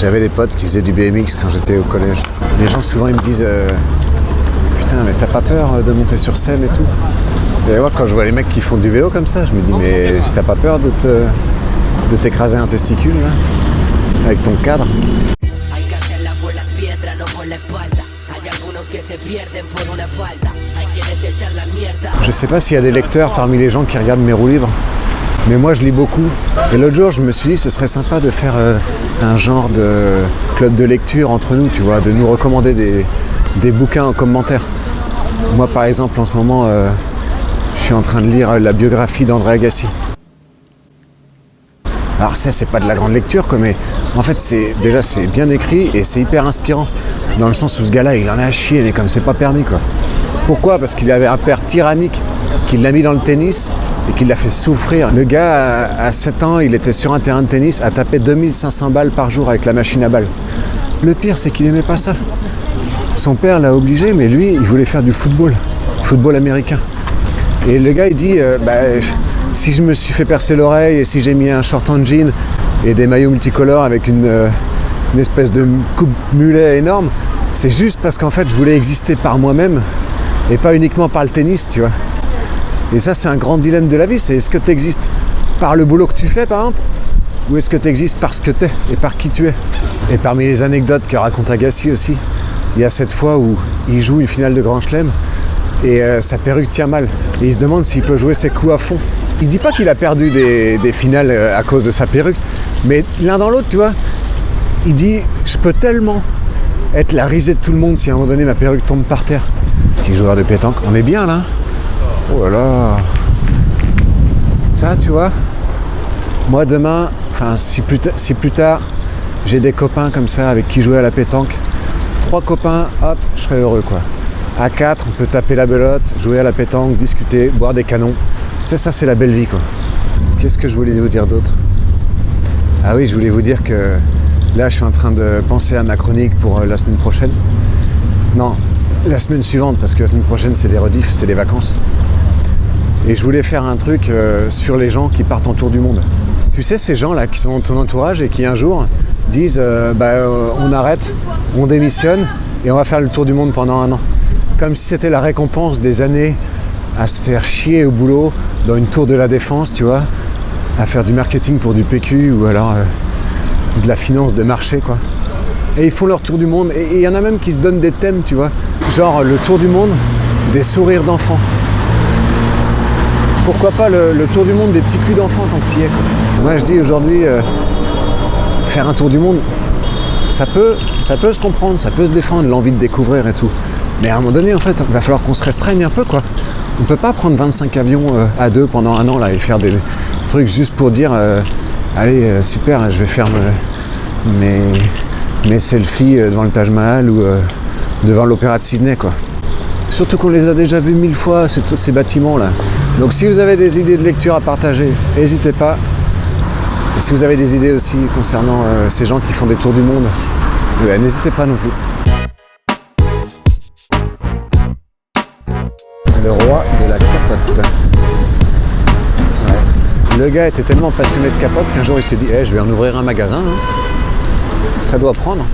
J'avais des potes qui faisaient du BMX quand j'étais au collège. Les gens souvent ils me disent putain mais t'as pas peur de monter sur scène et tout. Et moi quand je vois les mecs qui font du vélo comme ça, je me dis mais t'as pas peur de t'écraser un testicule là, avec ton cadre? Je sais pas s'il y a des lecteurs parmi les gens qui regardent mes roues libres, mais moi je lis beaucoup. Et l'autre jour je me suis dit ce serait sympa de faire un genre de club de lecture entre nous, tu vois, de nous recommander des bouquins en commentaire. Moi par exemple en ce moment je suis en train de lire la biographie d'André Agassi. Alors ça c'est pas de la grande lecture quoi, mais en fait c'est bien écrit et c'est hyper inspirant. Dans le sens où ce gars-là il en a à chier mais comme c'est pas permis quoi. Pourquoi? Parce qu'il avait un père tyrannique qui l'a mis dans le tennis et qui l'a fait souffrir. Le gars à 7 ans il était sur un terrain de tennis à taper 2500 balles par jour avec la machine à balles. Le pire c'est qu'il aimait pas ça. Son père l'a obligé mais lui il voulait faire du football américain. Et le gars il dit si je me suis fait percer l'oreille et si j'ai mis un short en jean et des maillots multicolores avec une espèce de coupe mulet énorme, c'est juste parce qu'en fait je voulais exister par moi-même et pas uniquement par le tennis, tu vois. Et ça c'est un grand dilemme de la vie, c'est est-ce que tu existes par le boulot que tu fais par exemple, ou est-ce que tu existes par ce que tu es et par qui tu es. Et parmi les anecdotes que raconte Agassi aussi, il y a cette fois où il joue une finale de Grand Chelem et sa perruque tient mal et il se demande s'il peut jouer ses coups à fond. Il dit pas qu'il a perdu des finales à cause de sa perruque, mais l'un dans l'autre, tu vois, il dit je peux tellement être la risée de tout le monde si à un moment donné ma perruque tombe par terre. Petit joueur de pétanque, on est bien là. Oh là là. Ça, tu vois, moi demain, enfin si plus tard, j'ai des copains comme ça avec qui jouer à la pétanque, 3 copains, hop, je serais heureux quoi. À 4, on peut taper la belote, jouer à la pétanque, discuter, boire des canons. C'est ça, c'est la belle vie quoi. Qu'est-ce que je voulais vous dire d'autre? Ah oui, je voulais vous dire que là, je suis en train de penser à ma chronique pour la semaine prochaine. Non, la semaine suivante, parce que la semaine prochaine, c'est des rediffs, c'est des vacances. Et je voulais faire un truc sur les gens qui partent en tour du monde. Tu sais, ces gens-là qui sont dans ton entourage et qui un jour disent on arrête, on démissionne et on va faire le tour du monde pendant 1 an. Comme si c'était la récompense des années à se faire chier au boulot dans une tour de la défense, tu vois, à faire du marketing pour du PQ ou alors de la finance de marché, quoi. Et ils font leur tour du monde. Et il y en a même qui se donnent des thèmes, tu vois, genre le tour du monde des sourires d'enfants. Pourquoi pas le tour du monde des petits culs d'enfants tant que t'y es, quoi. Moi je dis aujourd'hui, faire un tour du monde, ça peut se comprendre, ça peut se défendre, l'envie de découvrir et tout. Mais à un moment donné, en fait, il va falloir qu'on se restreigne un peu, quoi. On peut pas prendre 25 avions à 2 pendant 1 an là et faire des trucs juste pour dire allez, super, je vais faire mes selfies devant le Taj Mahal ou devant l'Opéra de Sydney, quoi. Surtout qu'on les a déjà vus 1000 fois, ces bâtiments là. Donc si vous avez des idées de lecture à partager, n'hésitez pas. Et si vous avez des idées aussi concernant ces gens qui font des tours du monde, n'hésitez pas non plus. Le roi de la capote. Ouais. Le gars était tellement passionné de capote qu'un jour il s'est dit je vais en ouvrir un magasin. Hein. Ça doit prendre.